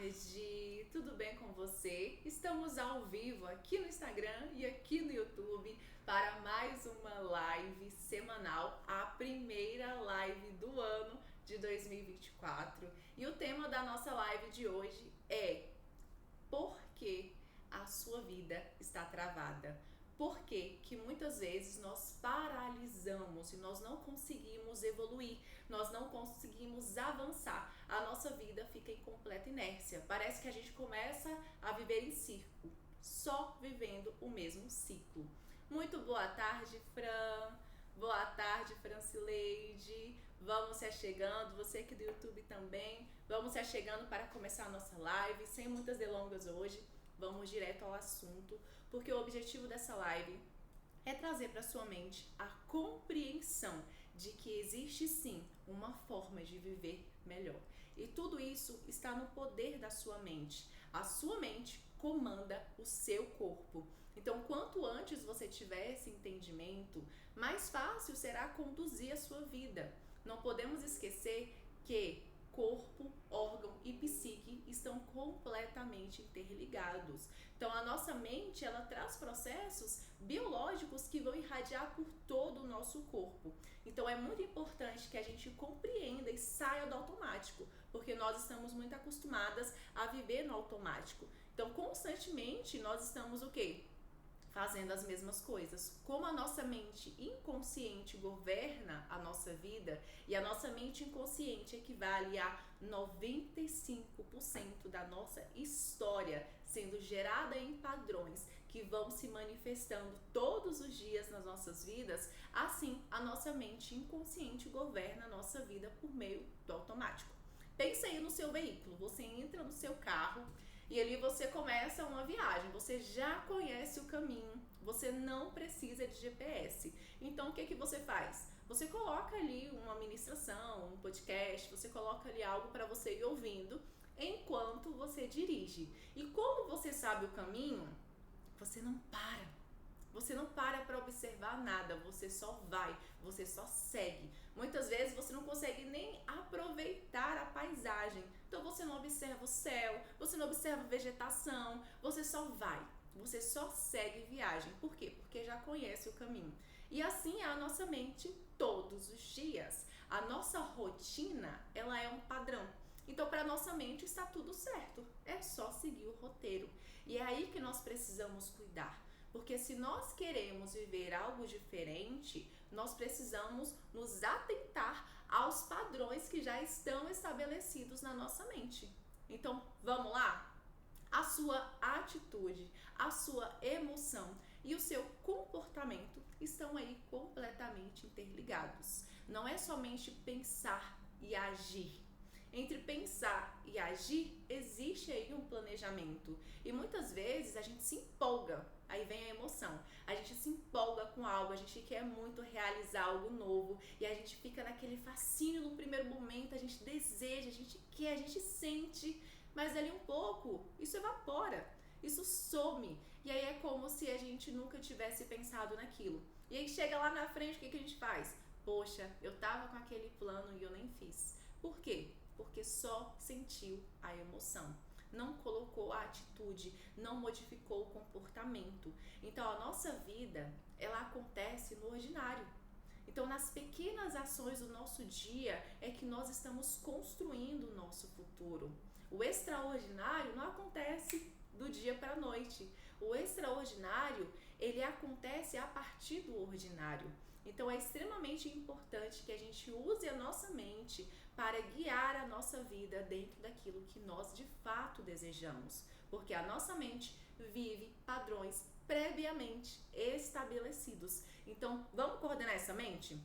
tarde, tudo bem com você? Estamos ao vivo aqui no Instagram e aqui no YouTube para mais uma live semanal, a primeira live do ano de 2024. E o tema da nossa live de hoje é: por que a sua vida está travada? Por que muitas vezes nós paralisamos e nós não conseguimos evoluir, nós não conseguimos avançar, a nossa vida fica em completa inércia. Parece que a gente começa a viver em círculo, só vivendo o mesmo ciclo. Muito boa tarde, Fran. Boa tarde, Francileide. Vamos se achegando, você aqui do YouTube também. Vamos se achegando para começar a nossa live, sem muitas delongas hoje. Vamos direto ao assunto, porque o objetivo dessa live é trazer para sua mente a compreensão de que existe sim uma forma de viver melhor. E tudo isso está no poder da sua mente. A sua mente comanda o seu corpo. Então, quanto antes você tiver esse entendimento, mais fácil será conduzir a sua vida. Não podemos esquecer que corpo, órgão e psique estão completamente interligados. Então a nossa mente, ela traz processos biológicos que vão irradiar por todo o nosso corpo. Então é muito importante que a gente compreenda e saia do automático, porque nós estamos muito acostumadas a viver no automático. Então constantemente nós estamos o quê? Fazendo as mesmas coisas. Como a nossa mente inconsciente governa a nossa vida, e a nossa mente inconsciente equivale a 95% da nossa história sendo gerada em padrões que vão se manifestando todos os dias nas nossas vidas, assim a nossa mente inconsciente governa a nossa vida por meio do automático. Pensa aí no seu veículo, você entra no seu carro e ali você começa uma viagem, você já conhece o caminho, você não precisa de GPS. Então o que você faz? Você coloca ali uma ministração, um podcast, você coloca ali algo para você ir ouvindo enquanto você dirige. E como você sabe o caminho, você não para. Você não para observar nada, você só vai, você só segue. Muitas vezes você não consegue nem aproveitar a paisagem. Então você não observa o céu, você não observa a vegetação, você só vai. Você só segue viagem. Por quê? Porque já conhece o caminho. E assim é a nossa mente todos os dias. A nossa rotina, ela é um padrão. Então, para nossa mente está tudo certo. É só seguir o roteiro. E é aí que nós precisamos cuidar. Porque se nós queremos viver algo diferente, nós precisamos nos atentar aos padrões que já estão estabelecidos na nossa mente. Então, vamos lá? A sua atitude, a sua emoção e o seu comportamento estão aí completamente interligados. Não é somente pensar e agir. Entre pensar e agir, existe aí um planejamento. E muitas vezes a gente se empolga, aí vem a emoção. A gente se empolga com algo, a gente quer muito realizar algo novo e a gente fica naquele fascínio no primeiro momento, a gente deseja, a gente quer, a gente sente, mas ali um pouco, isso evapora, isso some. E aí é como se a gente nunca tivesse pensado naquilo. E aí chega lá na frente, o que a gente faz? Poxa, eu tava com aquele plano e eu nem fiz. Por quê? Porque só sentiu a emoção, não colocou a atitude, não modificou o comportamento. Então a nossa vida, ela acontece no ordinário. Então nas pequenas ações do nosso dia é que nós estamos construindo o nosso futuro. O extraordinário não acontece do dia para a noite. O extraordinário, ele acontece a partir do ordinário. Então é extremamente importante que a gente use a nossa mente para guiar a nossa vida dentro daquilo que nós de fato desejamos. Porque a nossa mente vive padrões previamente estabelecidos. Então, vamos coordenar essa mente?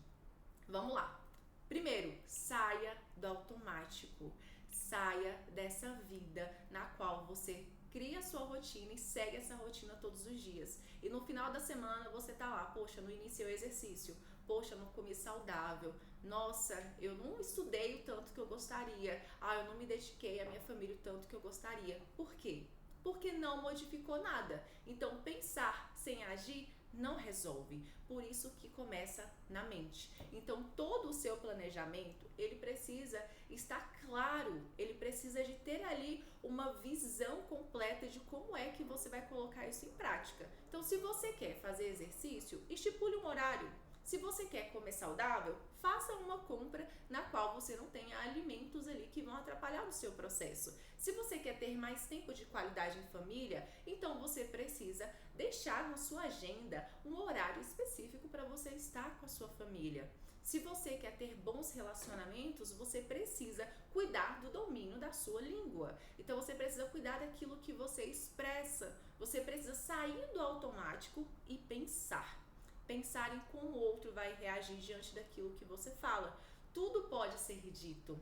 Vamos lá. Primeiro, saia do automático. Saia dessa vida na qual você cria a sua rotina e segue essa rotina todos os dias. E no final da semana você tá lá, poxa, não iniciei o exercício, poxa, não comi saudável, nossa, eu não estudei o tanto que eu gostaria, eu não me dediquei à minha família o tanto que eu gostaria. Por quê? Porque não modificou nada. Então pensar sem agir não resolve. Por isso que começa na mente. Então todo o seu planejamento, ele precisa estar claro, ele precisa de ter ali uma visão completa de como é que você vai colocar isso em prática. Então, se você quer fazer exercício, estipule um horário. Se você quer comer saudável, faça uma compra na qual você não tenha alimentos ali que vão atrapalhar o seu processo. Se você quer ter mais tempo de qualidade em família, então você precisa deixar na sua agenda um horário específico para você estar com a sua família. Se você quer ter bons relacionamentos, você precisa cuidar do domínio da sua língua. Então você precisa cuidar daquilo que você expressa. Você precisa sair do automático e pensar. Pensar em como o outro vai reagir diante daquilo que você fala. Tudo pode ser dito,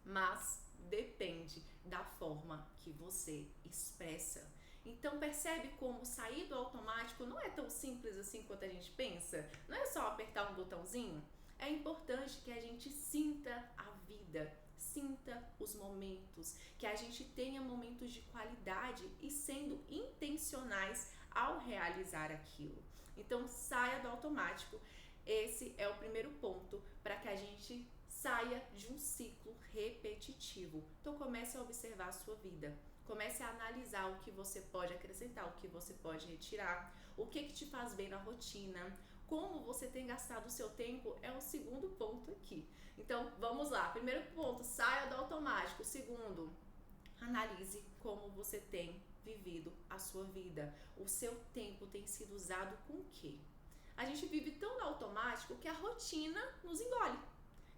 mas depende da forma que você expressa. Então percebe como sair do automático não é tão simples assim quanto a gente pensa? Não é só apertar um botãozinho? É importante que a gente sinta a vida, sinta os momentos, que a gente tenha momentos de qualidade e sendo intencionais ao realizar aquilo. Então saia do automático. Esse é o primeiro ponto para que a gente saia de um ciclo repetitivo. Então comece a observar a sua vida. Comece a analisar o que você pode acrescentar, o que você pode retirar, o que te faz bem na rotina, como você tem gastado o seu tempo é o segundo ponto aqui. Então vamos lá, primeiro ponto, saia do automático. Segundo, analise como você tem vivido a sua vida. O seu tempo tem sido usado com o quê? A gente vive tão no automático que a rotina nos engole.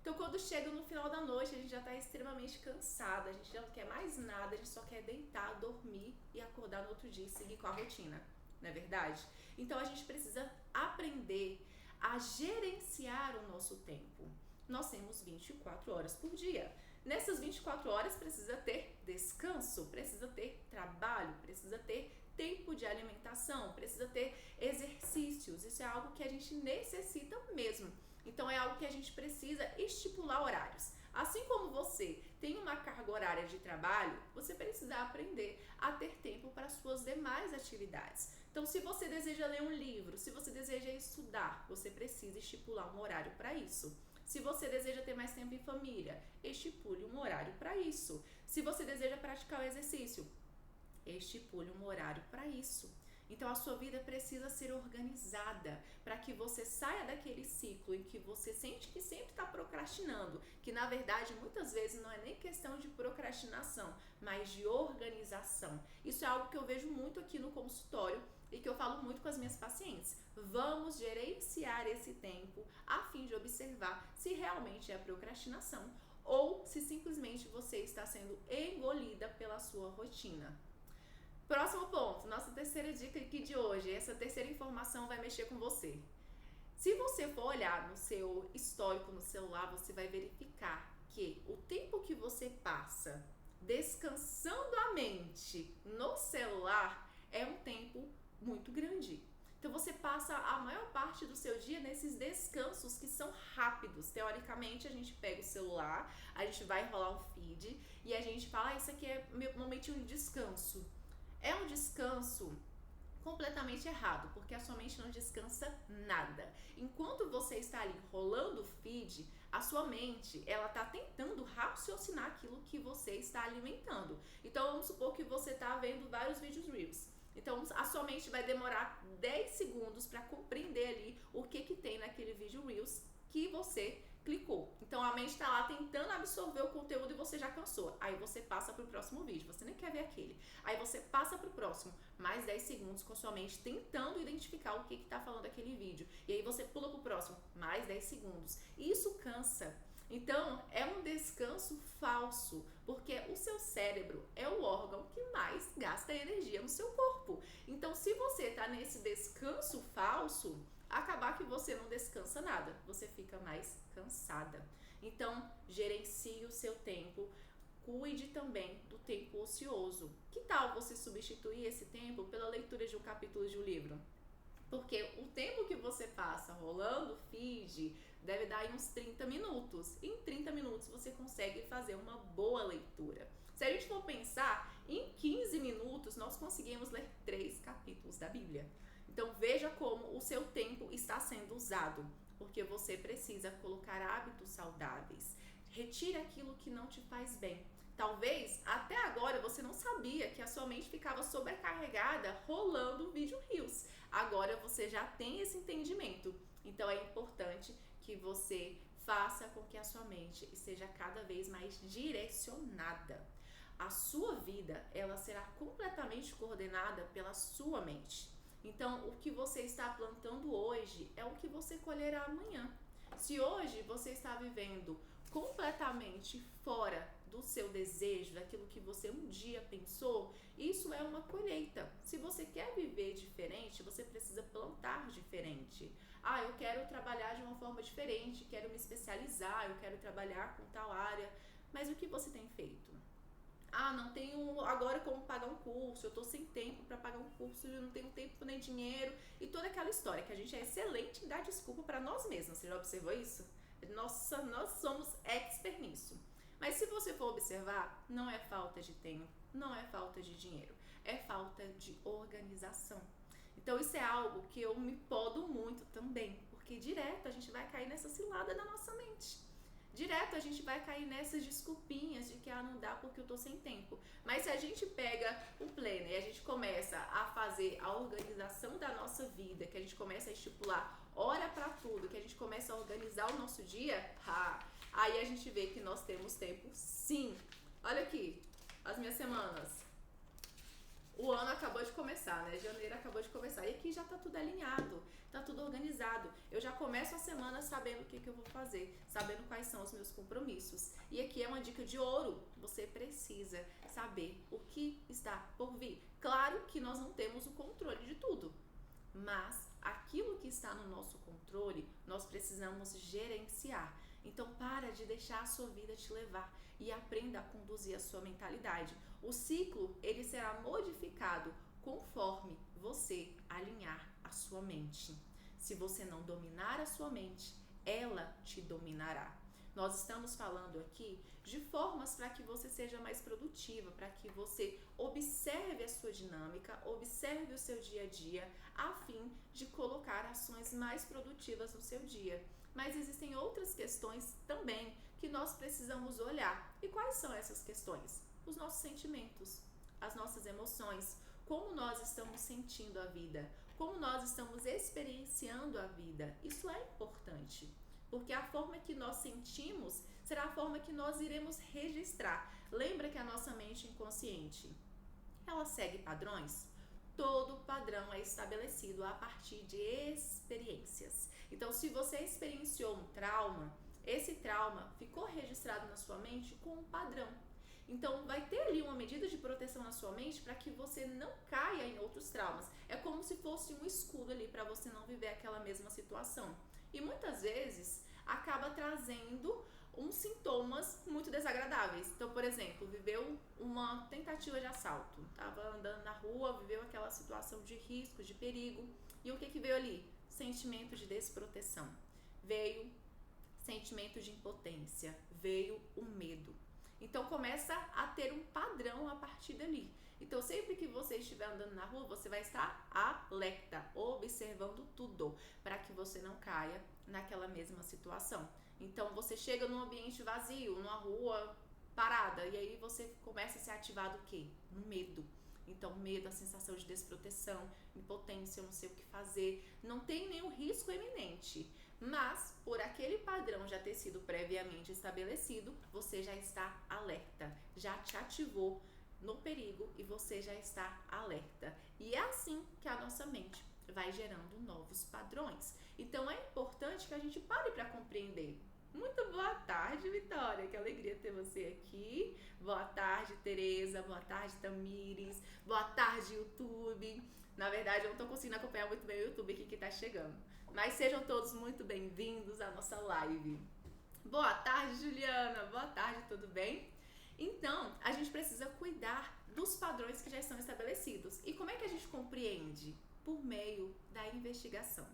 Então, quando chega no final da noite, a gente já está extremamente cansada, a gente já não quer mais nada, a gente só quer deitar, dormir e acordar no outro dia e seguir com a rotina, não é verdade? Então, a gente precisa aprender a gerenciar o nosso tempo. Nós temos 24 horas por dia. Nessas 24 horas precisa ter descanso, precisa ter trabalho, precisa ter tempo de alimentação, precisa ter exercícios. Isso é algo que a gente necessita mesmo. Então é algo que a gente precisa estipular horários. Assim como você tem uma carga horária de trabalho, você precisa aprender a ter tempo para suas demais atividades. Então, se você deseja ler um livro, se você deseja estudar, você precisa estipular um horário para isso. Se você deseja ter mais tempo em família, estipule um horário para isso. Se você deseja praticar o exercício, estipule um horário para isso. Então a sua vida precisa ser organizada para que você saia daquele ciclo em que você sente que sempre está procrastinando, que na verdade muitas vezes não é nem questão de procrastinação, mas de organização. Isso é algo que eu vejo muito aqui no consultório e que eu falo muito com as minhas pacientes. Vamos gerenciar esse tempo a fim de observar se realmente é procrastinação ou se simplesmente você está sendo engolida pela sua rotina. Próximo ponto, nossa terceira dica aqui de hoje, essa terceira informação vai mexer com você. Se você for olhar no seu histórico no celular, você vai verificar que o tempo que você passa descansando a mente no celular é um tempo muito grande. Então você passa a maior parte do seu dia nesses descansos que são rápidos. Teoricamente, a gente pega o celular, a gente vai rolar um feed e a gente fala, isso aqui é meu momentinho de descanso. É um descanso completamente errado, porque a sua mente não descansa nada. Enquanto você está ali rolando o feed, a sua mente, ela está tentando raciocinar aquilo que você está alimentando. Então, vamos supor que você está vendo vários vídeos Reels. Então, a sua mente vai demorar 10 segundos para compreender ali o que tem naquele vídeo Reels que você clicou. Então a mente está lá tentando absorver o conteúdo e você já cansou. Aí você passa para o próximo vídeo, você nem quer ver aquele. Aí você passa para o próximo, mais 10 segundos com a sua mente tentando identificar o que está falando aquele vídeo. E aí você pula para o próximo, mais 10 segundos. E isso cansa. Então é um descanso falso, porque o seu cérebro é o órgão que mais gasta energia no seu corpo. Então se você está nesse descanso falso, acabar que você não descansa nada, você fica mais cansada. Então, gerencie o seu tempo, cuide também do tempo ocioso. Que tal você substituir esse tempo pela leitura de um capítulo de um livro? Porque o tempo que você passa rolando o feed deve dar uns 30 minutos. Em 30 minutos você consegue fazer uma boa leitura. Se a gente for pensar, em 15 minutos nós conseguimos ler 3 capítulos da Bíblia. Então veja como o seu tempo está sendo usado, porque você precisa colocar hábitos saudáveis, Retire aquilo que não te faz bem. Talvez até agora você não sabia que a sua mente ficava sobrecarregada rolando vídeo reels. Agora você já tem esse entendimento. Então é importante que você faça com que a sua mente seja cada vez mais direcionada. A sua vida, ela será completamente coordenada pela sua mente. Então, o que você está plantando hoje é o que você colherá amanhã. Se hoje você está vivendo completamente fora do seu desejo, daquilo que você um dia pensou, isso é uma colheita. Se você quer viver diferente, você precisa plantar diferente. Eu quero trabalhar de uma forma diferente, quero me especializar, eu quero trabalhar com tal área. Mas o que você tem feito? Não tenho agora como pagar um curso, eu tô sem tempo para pagar um curso, eu não tenho tempo nem dinheiro, e toda aquela história que a gente é excelente em dar desculpa para nós mesmos. Você já observou isso? Nossa, nós somos expert nisso. Mas se você for observar, não é falta de tempo, não é falta de dinheiro, é falta de organização. Então isso é algo que eu me podo muito também, porque direto a gente vai cair nessa cilada da nossa mente. Direto a gente vai cair nessas desculpinhas de que não dá porque eu tô sem tempo. Mas se a gente pega o planner e a gente começa a fazer a organização da nossa vida, que a gente começa a estipular hora para tudo, que a gente começa a organizar o nosso dia, aí a gente vê que nós temos tempo sim. Olha aqui, as minhas semanas. O ano acabou de começar, né? Janeiro acabou de começar. E aqui já tá tudo alinhado, tá tudo organizado. Eu já começo a semana sabendo o que eu vou fazer, sabendo quais são os meus compromissos. E aqui é uma dica de ouro. Você precisa saber o que está por vir. Claro que nós não temos o controle de tudo, mas aquilo que está no nosso controle, nós precisamos gerenciar. Então para de deixar a sua vida te levar e aprenda a conduzir a sua mentalidade. O ciclo, ele será modificado conforme você alinhar a sua mente. Se você não dominar a sua mente, ela te dominará. Nós estamos falando aqui de formas para que você seja mais produtiva, para que você observe a sua dinâmica, observe o seu dia a dia, a fim de colocar ações mais produtivas no seu dia. Mas existem outras questões também que nós precisamos olhar. E quais são essas questões? Os nossos sentimentos, as nossas emoções, como nós estamos sentindo a vida, como nós estamos experienciando a vida. Isso é importante, porque a forma que nós sentimos será a forma que nós iremos registrar. Lembra que a nossa mente inconsciente, ela segue padrões? Todo padrão é estabelecido a partir de experiências. Então, se você experienciou um trauma, esse trauma ficou registrado na sua mente com um padrão. Então, vai ter ali uma medida de proteção na sua mente para que você não caia em outros traumas. É como se fosse um escudo ali para você não viver aquela mesma situação. E muitas vezes acaba trazendo uns sintomas muito desagradáveis. Então, por exemplo, viveu uma tentativa de assalto, estava andando na rua, viveu aquela situação de risco, de perigo, e o que veio ali? Sentimento de desproteção, veio sentimento de impotência, veio o medo. Então começa a ter um padrão a partir dali. Então sempre que você estiver andando na rua, você vai estar alerta, observando tudo, para que você não caia naquela mesma situação. Então você chega num ambiente vazio, numa rua parada, e aí você começa a ser ativado o quê? No medo. Então medo, a sensação de desproteção, impotência, eu não sei o que fazer, não tem nenhum risco iminente. Mas, por aquele padrão já ter sido previamente estabelecido, você já está alerta, já te ativou no perigo e você já está alerta. E é assim que a nossa mente vai gerando novos padrões. Então é importante que a gente pare para compreender. Muito boa tarde, Vitória, que alegria ter você aqui. Boa tarde, Tereza, boa tarde, Tamires, boa tarde, YouTube. Na verdade, eu não tô conseguindo acompanhar muito bem o YouTube aqui que tá chegando. Mas sejam todos muito bem-vindos à nossa live. Boa tarde, Juliana. Boa tarde, tudo bem? Então, a gente precisa cuidar dos padrões que já estão estabelecidos. E como é que a gente compreende? Por meio da investigação.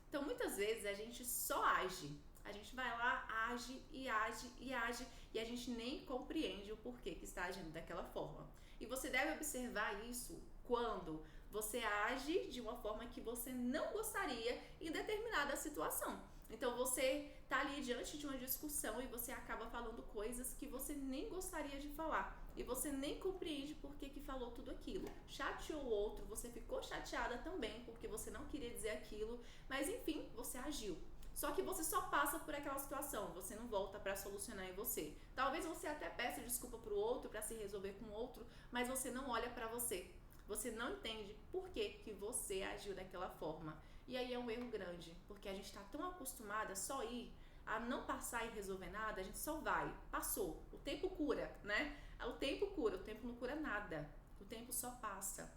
Então, muitas vezes a gente só age. A gente vai lá, age e age e age e a gente nem compreende o porquê que está agindo daquela forma. E você deve observar isso quando você age de uma forma que você não gostaria em determinada situação. Então você tá ali diante de uma discussão e você acaba falando coisas que você nem gostaria de falar. E você nem compreende por que falou tudo aquilo. Chateou o outro, você ficou chateada também porque você não queria dizer aquilo, mas enfim, você agiu. Só que você só passa por aquela situação, você não volta para solucionar em você. Talvez você até peça desculpa pro outro para se resolver com o outro, mas você não olha para você. Você não entende por que você agiu daquela forma. E aí é um erro grande, porque a gente está tão acostumada a só ir, a não passar e resolver nada, a gente só vai, passou. O tempo cura, né? O tempo cura, o tempo não cura nada. O tempo só passa.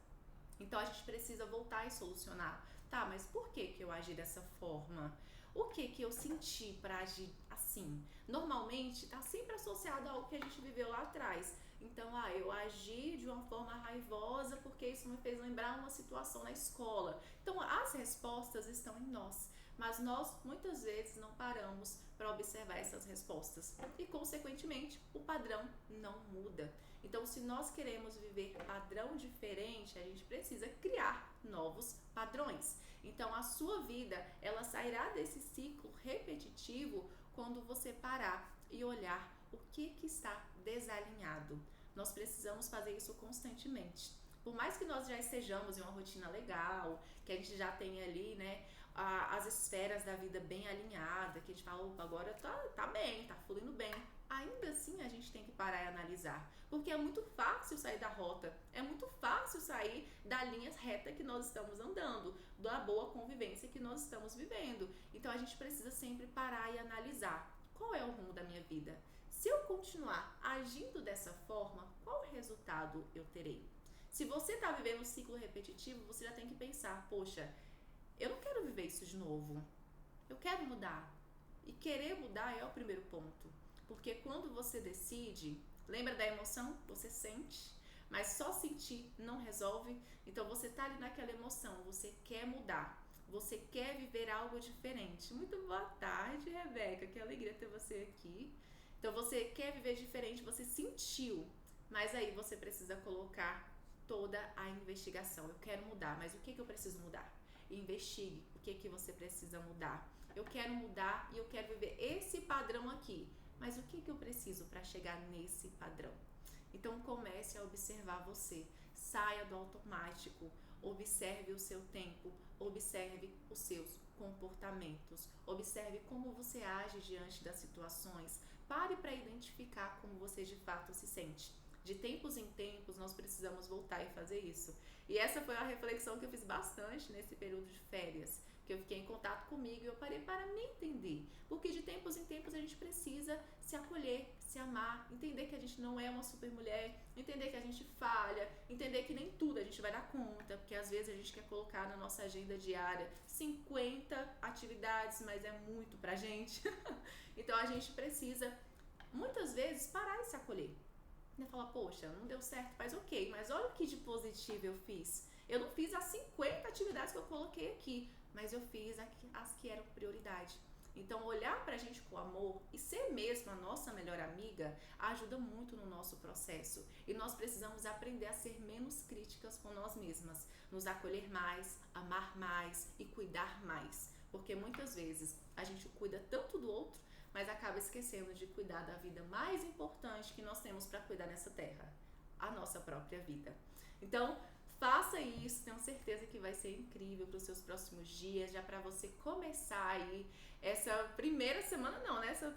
Então a gente precisa voltar e solucionar. Tá, mas por que eu agi dessa forma? O que eu senti para agir assim? Normalmente está sempre associado a algo que a gente viveu lá atrás. Então, eu agi de uma forma raivosa porque isso me fez lembrar uma situação na escola. Então, as respostas estão em nós, mas nós muitas vezes não paramos para observar essas respostas e, consequentemente, o padrão não muda. Então, se nós queremos viver padrão diferente, a gente precisa criar novos padrões. Então, a sua vida, ela sairá desse ciclo repetitivo quando você parar e olhar o que está desalinhado. Nós precisamos fazer isso constantemente. Por mais que nós já estejamos em uma rotina legal, que a gente já tenha ali, né, as esferas da vida bem alinhada, que a gente fala, opa, agora tá bem, tá fluindo bem. Ainda assim a gente tem que parar e analisar, porque é muito fácil sair da rota, é muito fácil sair da linha reta que nós estamos andando, da boa convivência que nós estamos vivendo. Então a gente precisa sempre parar e analisar, qual é o rumo da minha vida? Se eu continuar agindo dessa forma, qual resultado eu terei? Se você está vivendo um ciclo repetitivo, você já tem que pensar, poxa, eu não quero viver isso de novo, eu quero mudar. E querer mudar é o primeiro ponto. Porque quando você decide, lembra da emoção? Você sente, mas só sentir não resolve. Então você tá ali naquela emoção, você quer mudar, você quer viver algo diferente. Muito boa tarde, Rebeca, que alegria ter você aqui. Então você quer viver diferente, você sentiu, mas aí você precisa colocar toda a investigação. Eu quero mudar, mas o que eu preciso mudar? Investigue o que você precisa mudar. Eu quero mudar e eu quero viver esse padrão aqui. Mas o que eu preciso para chegar nesse padrão? Então comece a observar você. Saia do automático. Observe o seu tempo. Observe os seus comportamentos. Observe como você age diante das situações. Pare para identificar como você de fato se sente. De tempos em tempos nós precisamos voltar e fazer isso. E essa foi uma reflexão que eu fiz bastante nesse período de férias, que eu fiquei em contato comigo e eu parei para me entender. Porque de tempos em tempos a gente precisa se acolher, se amar, entender que a gente não é uma super mulher, entender que a gente falha, entender que nem tudo a gente vai dar conta, porque às vezes a gente quer colocar na nossa agenda diária 50 atividades, mas é muito pra gente. Então a gente precisa muitas vezes parar e se acolher. E falar, poxa, não deu certo, mas ok, mas olha o que de positivo eu fiz. Eu não fiz as 50 atividades que eu coloquei aqui, mas eu fiz as que eram prioridade. Então, olhar pra gente com amor e ser mesmo a nossa melhor amiga ajuda muito no nosso processo. E nós precisamos aprender a ser menos críticas com nós mesmas, nos acolher mais, amar mais e cuidar mais. Porque muitas vezes a gente cuida tanto do outro, mas acaba esquecendo de cuidar da vida mais importante que nós temos para cuidar nessa terra, a nossa própria vida. Então, faça isso, tenho certeza que vai ser incrível para os seus próximos dias, já para você começar aí essa primeira semana, não, né? Esses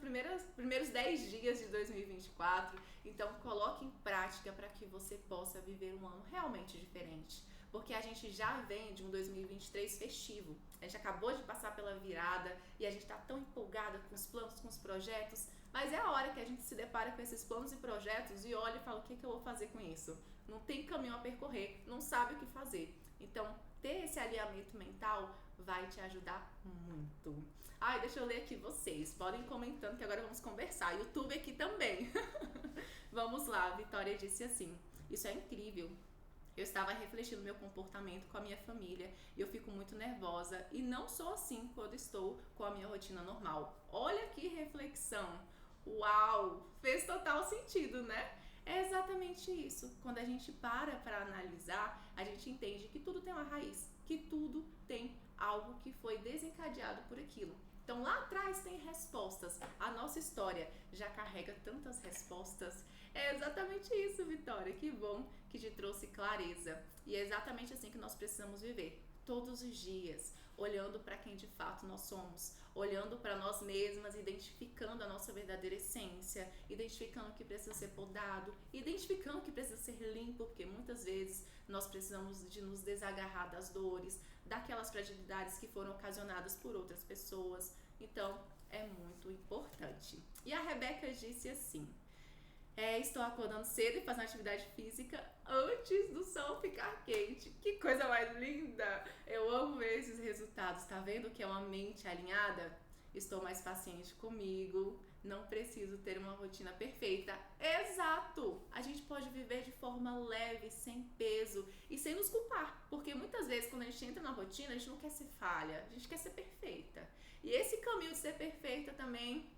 primeiros 10 dias de 2024. Então, coloque em prática para que você possa viver um ano realmente diferente. Porque a gente já vem de um 2023 festivo. A gente acabou de passar pela virada e a gente está tão empolgada com os planos, com os projetos, mas é a hora que a gente se depara com esses planos e projetos e olha e fala, o que eu vou fazer com isso? Não tem caminho a percorrer, não sabe o que fazer. Então, ter esse alinhamento mental vai te ajudar muito. Deixa eu ler aqui vocês. Podem ir comentando que agora vamos conversar. YouTube aqui também. Vamos lá, a Vitória disse assim, isso é incrível. Eu estava refletindo meu comportamento com a minha família e eu fico muito nervosa e não sou assim quando estou com a minha rotina normal. Olha que reflexão! Uau! Fez total sentido, né? É exatamente isso. Quando a gente para analisar, a gente entende que tudo tem uma raiz, que tudo tem algo que foi desencadeado por aquilo. Então lá atrás tem respostas. A nossa história já carrega tantas respostas. É exatamente isso, Vitória. Que bom que te trouxe clareza. E é exatamente assim que nós precisamos viver. Todos os dias, olhando para quem de fato nós somos, olhando para nós mesmas, identificando a nossa verdadeira essência, identificando o que precisa ser podado, identificando o que precisa ser limpo, porque muitas vezes nós precisamos de nos desagarrar das dores, daquelas fragilidades que foram ocasionadas por outras pessoas. Então, é muito importante. E a Rebeca disse assim: estou acordando cedo e fazendo atividade física antes do sol ficar quente. Que coisa mais linda! Eu amo ver esses resultados. Tá vendo que é uma mente alinhada? Estou mais paciente comigo. Não preciso ter uma rotina perfeita. Exato! A gente pode viver de forma leve, sem peso e sem nos culpar. Porque muitas vezes quando a gente entra na rotina, a gente não quer ser falha, a gente quer ser perfeita. E esse caminho de ser perfeita também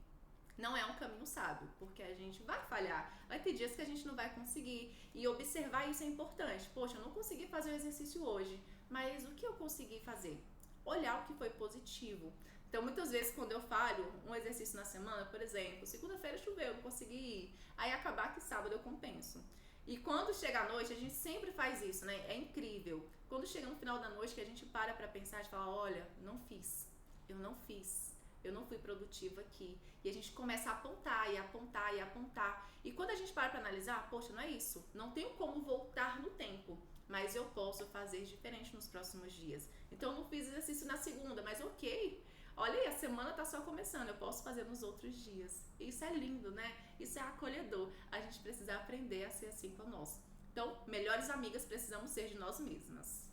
não é um caminho sábio, porque a gente vai falhar, vai ter dias que a gente não vai conseguir, e observar isso é importante. Poxa, eu não consegui fazer o exercício hoje, mas o que eu consegui fazer? Olhar o que foi positivo. Então, muitas vezes, quando eu falho um exercício na semana, por exemplo, segunda-feira choveu, eu não consegui ir, aí acabar que sábado eu compenso. E quando chega a noite, a gente sempre faz isso, né? É incrível. Quando chega no final da noite, que a gente para pensar e fala: olha, não fiz, eu não fiz. Eu não fui produtiva aqui. E a gente começa a apontar e apontar e apontar. E quando a gente para analisar, poxa, não é isso. Não tenho como voltar no tempo, mas eu posso fazer diferente nos próximos dias. Então eu não fiz exercício na segunda, mas ok. Olha aí, a semana tá só começando, eu posso fazer nos outros dias. Isso é lindo, né? Isso é acolhedor. A gente precisa aprender a ser assim conosco. Então, melhores amigas precisamos ser de nós mesmas.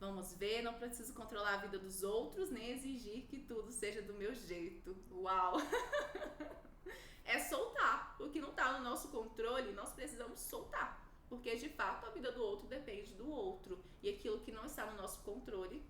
Vamos ver, não preciso controlar a vida dos outros, nem exigir que tudo seja do meu jeito. Uau! É soltar. O que não está no nosso controle, nós precisamos soltar. Porque, de fato, a vida do outro depende do outro. E aquilo que não está no nosso controle,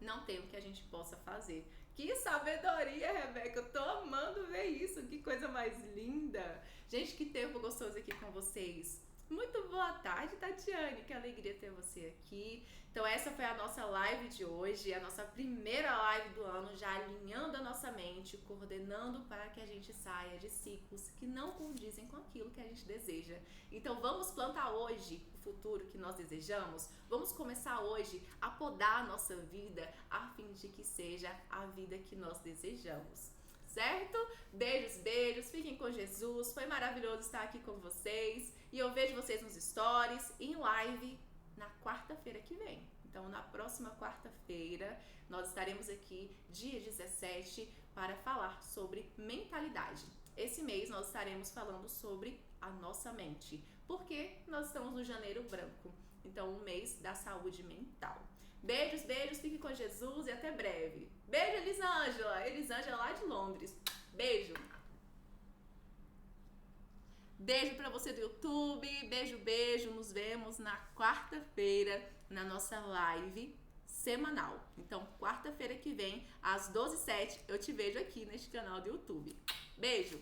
não tem o que a gente possa fazer. Que sabedoria, Rebeca! Eu tô amando ver isso. Que coisa mais linda! Gente, que tempo gostoso aqui com vocês. Muito boa tarde, Tatiane, que alegria ter você aqui. Então essa foi a nossa live de hoje, a nossa primeira live do ano, já alinhando a nossa mente, coordenando para que a gente saia de ciclos que não condizem com aquilo que a gente deseja. Então vamos plantar hoje o futuro que nós desejamos, vamos começar hoje a podar a nossa vida a fim de que seja a vida que nós desejamos. Certo? Beijos, beijos, fiquem com Jesus, foi maravilhoso estar aqui com vocês e eu vejo vocês nos stories, em live, na quarta-feira que vem. Então, na próxima quarta-feira, nós estaremos aqui, dia 17, para falar sobre mentalidade. Esse mês nós estaremos falando sobre a nossa mente, porque nós estamos no janeiro branco, então um mês da saúde mental. Beijos, beijos, fique com Jesus e até breve. Beijo, Elisângela. Elisângela lá de Londres. Beijo. Beijo pra você do YouTube. Beijo, beijo. Nos vemos na quarta-feira na nossa live semanal. Então, quarta-feira que vem, às 12h07, eu te vejo aqui neste canal do YouTube. Beijo.